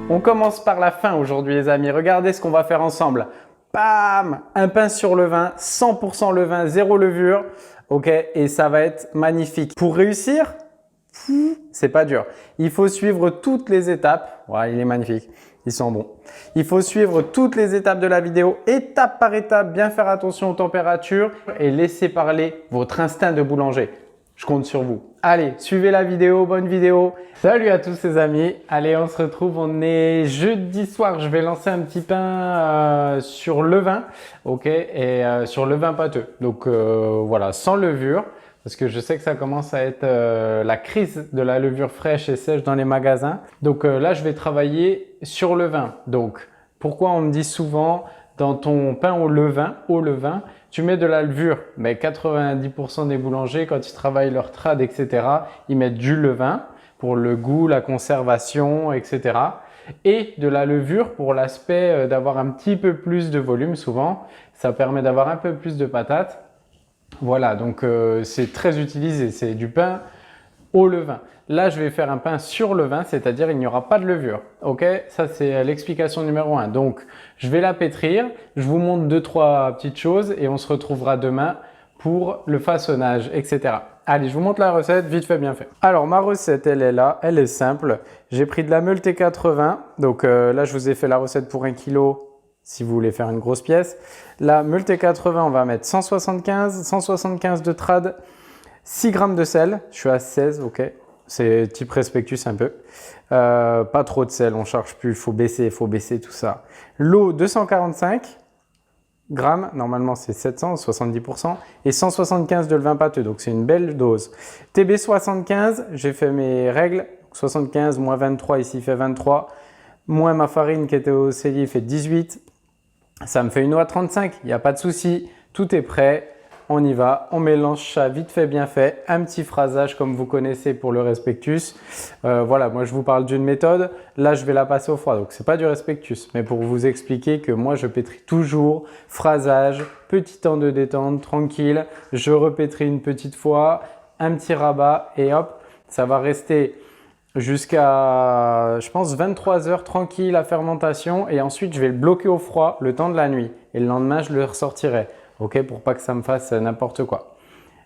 On commence par la fin aujourd'hui les amis. Regardez ce qu'on va faire ensemble. Bam! Un pain sur levain, 100% levain, zéro levure. Ok, et ça va être magnifique. Pour réussir, c'est pas dur. Il faut suivre toutes les étapes. Voilà, il est magnifique. Ils sont bons. Il faut suivre toutes les étapes de la vidéo, étape par étape, bien faire attention aux températures et laisser parler votre instinct de boulanger. Je compte sur vous. Allez, suivez la vidéo, bonne vidéo. Salut à tous les amis. Allez, on se retrouve. On est jeudi soir. Je vais lancer un petit pain sur levain, ok, et sur levain pâteux. Donc voilà, sans levure. Parce que je sais que ça commence à être la crise de la levure fraîche et sèche dans les magasins. Donc là, je vais travailler sur levain. Donc, pourquoi on me dit souvent dans ton pain au levain, tu mets de la levure. Mais 90% des boulangers, quand ils travaillent leur trad, etc., ils mettent du levain pour le goût, la conservation, etc. Et de la levure pour l'aspect d'avoir un petit peu plus de volume souvent. Ça permet d'avoir un peu plus de patates. Voilà, donc c'est très utilisé, c'est du pain au levain. Là, je vais faire un pain sur levain, c'est-à-dire il n'y aura pas de levure. Ok, ça c'est l'explication numéro 1. Donc, je vais la pétrir, je vous montre 2-3 petites choses et on se retrouvera demain pour le façonnage, etc. Allez, je vous montre la recette, vite fait, bien fait. Alors, ma recette, elle est là, elle est simple. J'ai pris de la meule T80, donc là, je vous ai fait la recette pour 1 kg. Si vous voulez faire une grosse pièce. La meule T80, on va mettre 175 de trad, 6 g de sel. Je suis à 16, ok. C'est type Respectus un peu. Pas trop de sel, on charge plus, il faut baisser tout ça. L'eau, 245 grammes, normalement c'est 700, 70%. Et 175 de levain pâteux, donc c'est une belle dose. TB 75, j'ai fait mes règles. 75 moins 23, ici il fait 23. Moins ma farine qui était au cellier fait 18. Ça me fait une eau à 35, il n'y a pas de souci, tout est prêt, on y va, on mélange ça vite fait, bien fait, un petit phrasage comme vous connaissez pour le Respectus. Voilà, moi je vous parle d'une méthode, là je vais la passer au froid, donc c'est pas du Respectus, mais pour vous expliquer que moi je pétris toujours, phrasage, petit temps de détente, tranquille, je repétris une petite fois, un petit rabat et hop, ça va rester jusqu'à, je pense, 23 heures tranquille la fermentation et ensuite je vais le bloquer au froid le temps de la nuit et le lendemain je le ressortirai, ok, pour pas que ça me fasse n'importe quoi.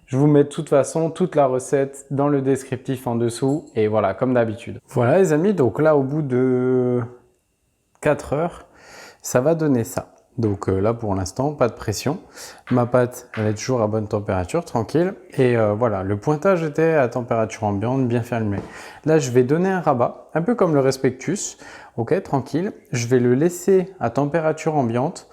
Je vous mets de toute façon toute la recette dans le descriptif en dessous et voilà, comme d'habitude. Voilà les amis, donc là au bout de 4 heures, ça va donner ça. Donc là pour l'instant, pas de pression. Ma pâte, elle est toujours à bonne température, tranquille. Et voilà, le pointage était à température ambiante, bien fermé. Là, je vais donner un rabat, un peu comme le Respectus. Ok, tranquille. Je vais le laisser à température ambiante.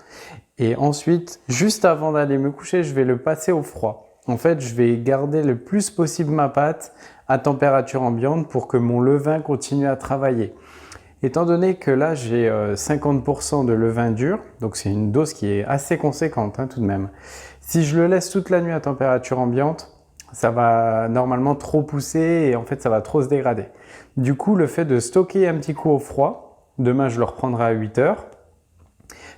Et ensuite, juste avant d'aller me coucher, je vais le passer au froid. En fait, je vais garder le plus possible ma pâte à température ambiante pour que mon levain continue à travailler. Étant donné que là, j'ai 50% de levain dur, donc c'est une dose qui est assez conséquente tout de même. Si je le laisse toute la nuit à température ambiante, ça va normalement trop pousser et en fait, ça va trop se dégrader. Du coup, le fait de stocker un petit coup au froid, demain, je le reprendrai à 8 heures.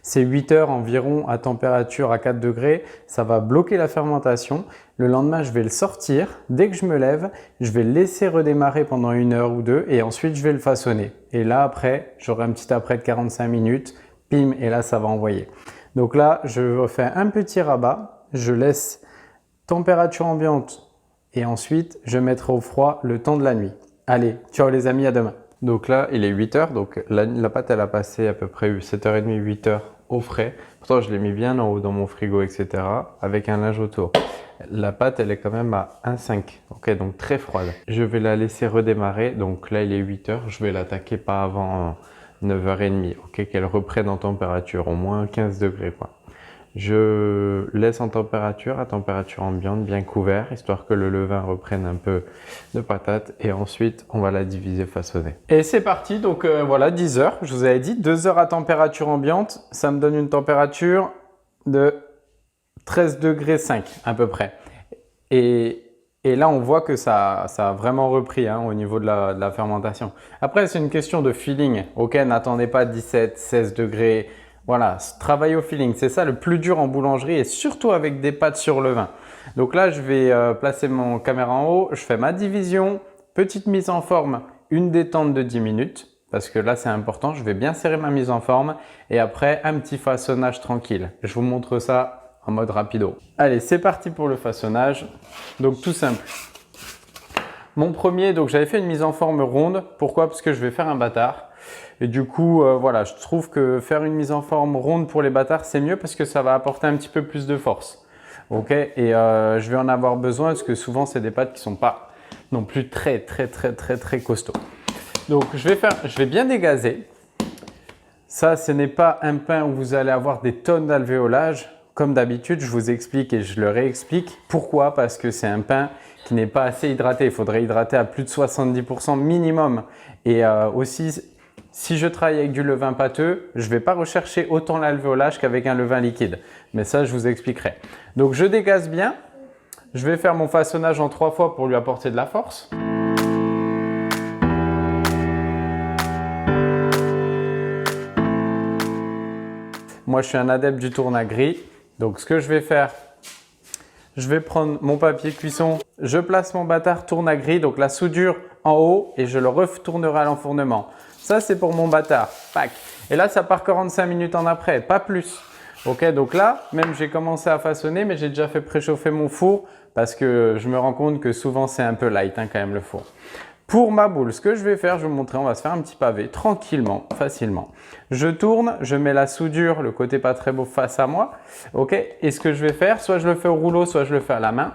C'est 8 heures environ à température à 4 degrés, ça va bloquer la fermentation. Le lendemain, je vais le sortir. Dès que je me lève, je vais le laisser redémarrer pendant 1 heure ou 2 et ensuite je vais le façonner. Et là, après, j'aurai un petit après de 45 minutes, pim, et là, ça va envoyer. Donc là, je fais un petit rabat, je laisse température ambiante et ensuite, je mettrai au froid le temps de la nuit. Allez, ciao les amis, à demain. Donc là, il est 8 heures, donc la pâte, elle a passé à peu près 7h30, 8 heures au frais. Pourtant, je l'ai mis bien en haut dans mon frigo, etc. avec un linge autour. La pâte, elle est quand même à 1,5. Ok, donc très froide. Je vais la laisser redémarrer. Donc là, il est 8 heures. Je vais l'attaquer pas avant 9h30. Ok, qu'elle reprenne en température, au moins 15 degrés, quoi. Je laisse en température, à température ambiante, bien couvert, histoire que le levain reprenne un peu de patate. Et ensuite, on va la diviser, façonner. Et c'est parti, donc voilà, 10 heures. Je vous avais dit, 2 heures à température ambiante. Ça me donne une température de 13 degrés 5 à peu près. Et là, on voit que ça a vraiment repris au niveau de la fermentation. Après, c'est une question de feeling. Ok, n'attendez pas 17, 16 degrés. Voilà, travailler au feeling, c'est ça le plus dur en boulangerie et surtout avec des pâtes sur levain. Donc là, je vais placer mon caméra en haut, je fais ma division, petite mise en forme, une détente de 10 minutes. parce que là c'est important. Je vais bien serrer ma mise en forme et après un petit façonnage tranquille. Je vous montre ça en mode rapido. Allez, c'est parti pour le façonnage. Donc tout simple. Mon premier, donc j'avais fait une mise en forme ronde. Pourquoi? Parce que je vais faire un bâtard. Et du coup, voilà, je trouve que faire une mise en forme ronde pour les bâtards, c'est mieux parce que ça va apporter un petit peu plus de force. Ok, et je vais en avoir besoin parce que souvent, c'est des pâtes qui sont pas non plus très costauds. Donc, je vais bien dégazer. Ça, ce n'est pas un pain où vous allez avoir des tonnes d'alvéolage. Comme d'habitude, je vous explique et je le réexplique. Pourquoi? Parce que c'est un pain qui n'est pas assez hydraté. Il faudrait hydrater à plus de 70% minimum. Et aussi, si je travaille avec du levain pâteux, je ne vais pas rechercher autant l'alvéolage qu'avec un levain liquide. Mais ça, je vous expliquerai. Donc, je dégaze bien. Je vais faire mon façonnage en 3 fois pour lui apporter de la force. Moi, je suis un adepte du tourne-à-gris. Donc, ce que je vais faire, je vais prendre mon papier cuisson. Je place mon bâtard tourne-à-gris, donc la soudure en haut, et je le retournerai à l'enfournement. Ça, c'est pour mon bâtard. Pac. Et là, ça part 45 minutes en après, pas plus. Ok, donc là, même j'ai commencé à façonner, mais j'ai déjà fait préchauffer mon four parce que je me rends compte que souvent, c'est un peu light quand même le four. Pour ma boule, ce que je vais faire, je vais vous montrer, on va se faire un petit pavé tranquillement, facilement. Je tourne, je mets la soudure, le côté pas très beau face à moi. Ok, et ce que je vais faire, soit je le fais au rouleau, soit je le fais à la main.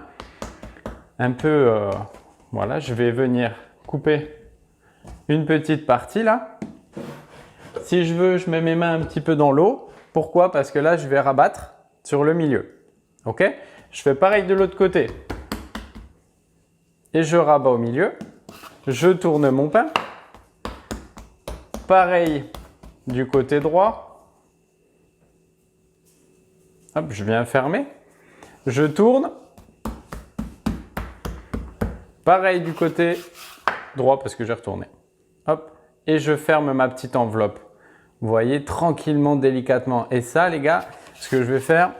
Un peu, voilà, je vais venir couper une petite partie là. Si je veux, je mets mes mains un petit peu dans l'eau. Pourquoi? Parce que là, je vais rabattre sur le milieu. Ok, je fais pareil de l'autre côté. Et je rabats au milieu. Je tourne mon pain. Pareil du côté droit. Hop, je viens fermer. Je tourne. Pareil du côté droit parce que j'ai retourné. Hop, et je ferme ma petite enveloppe. Vous voyez, tranquillement, délicatement. Et ça, les gars, ce que je vais faire,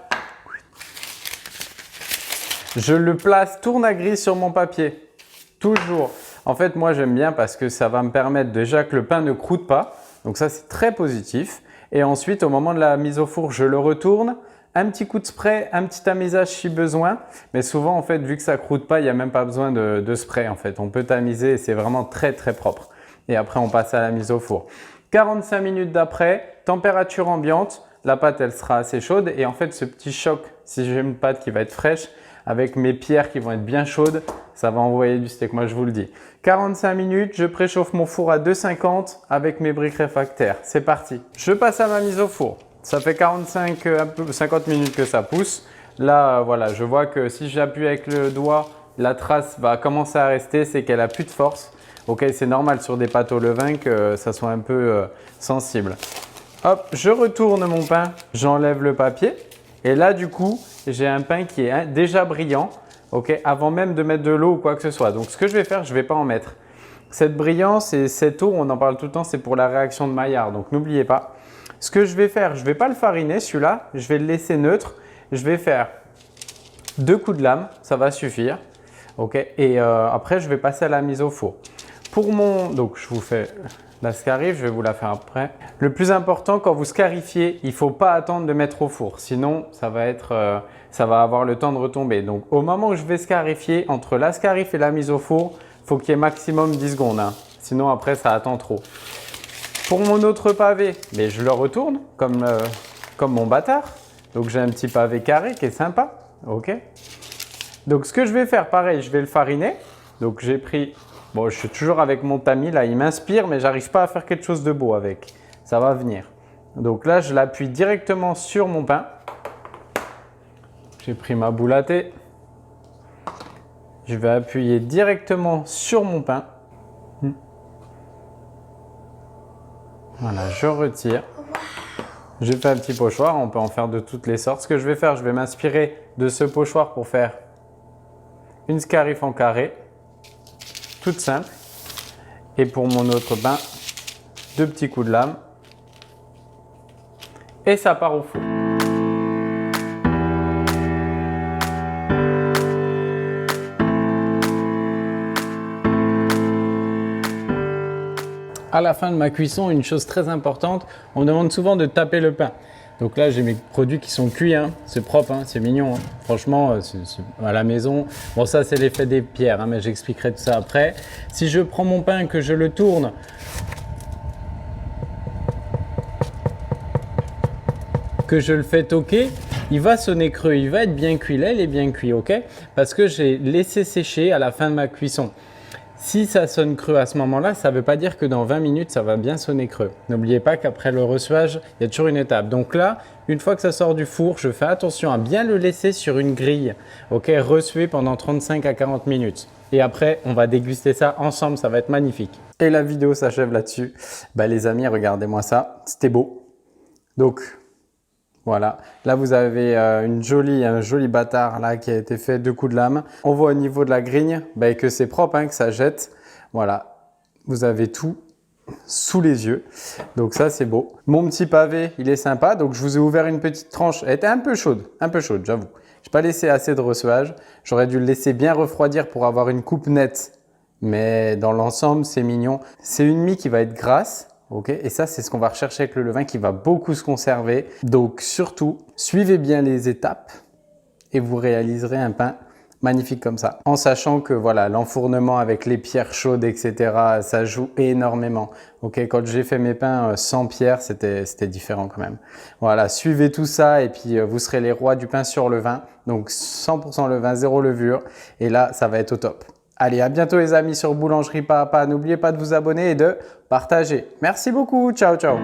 je le place tourne-à-gris sur mon papier. Toujours. En fait, moi, j'aime bien parce que ça va me permettre déjà que le pain ne croûte pas. Donc ça, c'est très positif. Et ensuite, au moment de la mise au four, je le retourne. Un petit coup de spray, un petit tamisage si besoin. Mais souvent, en fait, vu que ça croûte pas, il n'y a même pas besoin de spray. En fait, on peut tamiser et c'est vraiment très propre. Et après, on passe à la mise au four. 45 minutes d'après, température ambiante. La pâte, elle sera assez chaude. Et en fait, ce petit choc, si j'ai une pâte qui va être fraîche, avec mes pierres qui vont être bien chaudes, ça va envoyer du steak, moi je vous le dis. 45 minutes, je préchauffe mon four à 250 avec mes briques réfractaires. C'est parti. Je passe à ma mise au four. Ça fait 50 minutes que ça pousse. Là, voilà, je vois que si j'appuie avec le doigt, la trace va commencer à rester, c'est qu'elle a plus de force. Ok, c'est normal sur des pâtes au levain que ça soit un peu sensible. Hop, je retourne mon pain, j'enlève le papier. Et là, du coup, j'ai un pain qui est déjà brillant, ok, avant même de mettre de l'eau ou quoi que ce soit. Donc, ce que je vais faire, je ne vais pas en mettre. Cette brillance et cette eau, on en parle tout le temps, c'est pour la réaction de Maillard. Donc, n'oubliez pas. Ce que je vais faire, je ne vais pas le fariner, celui-là. Je vais le laisser neutre. Je vais faire 2 coups de lame, ça va suffire. Ok, et après, je vais passer à la mise au four. Donc, je vous fais la scarif, je vais vous la faire après. Le plus important, quand vous scarifiez, il ne faut pas attendre de mettre au four. Sinon, ça va avoir le temps de retomber. Donc, au moment où je vais scarifier, entre la scarif et la mise au four, il faut qu'il y ait maximum 10 secondes. Hein. Sinon, après, ça attend trop. Pour mon autre pavé, mais je le retourne comme mon bâtard. Donc, j'ai un petit pavé carré qui est sympa. Ok. Donc, ce que je vais faire, pareil, je vais le fariner. Donc, j'ai pris... Bon, je suis toujours avec mon tamis, là, il m'inspire, mais j'arrive pas à faire quelque chose de beau avec. Ça va venir. Donc là, je l'appuie directement sur mon pain. J'ai pris ma boule à thé. Je vais appuyer directement sur mon pain. Voilà, je retire. J'ai fait un petit pochoir, on peut en faire de toutes les sortes. Ce que je vais faire, je vais m'inspirer de ce pochoir pour faire une scarif en carré. Toute simple. Et pour mon autre bain, 2 petits coups de lame. Et ça part au four. À la fin de ma cuisson, une chose très importante, on me demande souvent de taper le pain. Donc là, j'ai mes produits qui sont cuits, hein. C'est propre, hein. C'est mignon. Hein. Franchement, c'est à la maison. Bon, ça, c'est l'effet des pierres, hein, mais j'expliquerai tout ça après. Si je prends mon pain, que je le tourne, que je le fais toquer, il va sonner creux, il va être bien cuit. Là, il est bien cuit, ok? Parce que j'ai laissé sécher à la fin de ma cuisson. Si ça sonne creux à ce moment-là, ça ne veut pas dire que dans 20 minutes, ça va bien sonner creux. N'oubliez pas qu'après le reçuage, il y a toujours une étape. Donc là, une fois que ça sort du four, je fais attention à bien le laisser sur une grille. Ok, resuer pendant 35 à 40 minutes. Et après, on va déguster ça ensemble, ça va être magnifique. Et la vidéo s'achève là-dessus. Bah, les amis, regardez-moi ça, c'était beau. Donc, voilà, là vous avez un joli bâtard là qui a été fait 2 coups de lame. On voit au niveau de la grille que c'est propre, hein, que ça jette. Voilà, vous avez tout sous les yeux. Donc ça c'est beau. Mon petit pavé, il est sympa. Donc je vous ai ouvert une petite tranche. Elle était un peu chaude, j'avoue. Je n'ai pas laissé assez de reçuage. J'aurais dû le laisser bien refroidir pour avoir une coupe nette. Mais dans l'ensemble, c'est mignon. C'est une mie qui va être grasse. Okay, et ça, c'est ce qu'on va rechercher avec le levain qui va beaucoup se conserver. Donc surtout, suivez bien les étapes et vous réaliserez un pain magnifique comme ça. En sachant que voilà, l'enfournement avec les pierres chaudes, etc., ça joue énormément. Okay, quand j'ai fait mes pains sans pierre, c'était différent quand même. Voilà, suivez tout ça et puis vous serez les rois du pain sur levain. Donc 100% levain, 0 levure. Et là, ça va être au top. Allez, à bientôt les amis sur Boulangerie Papa. N'oubliez pas de vous abonner et de partager. Merci beaucoup. Ciao, ciao.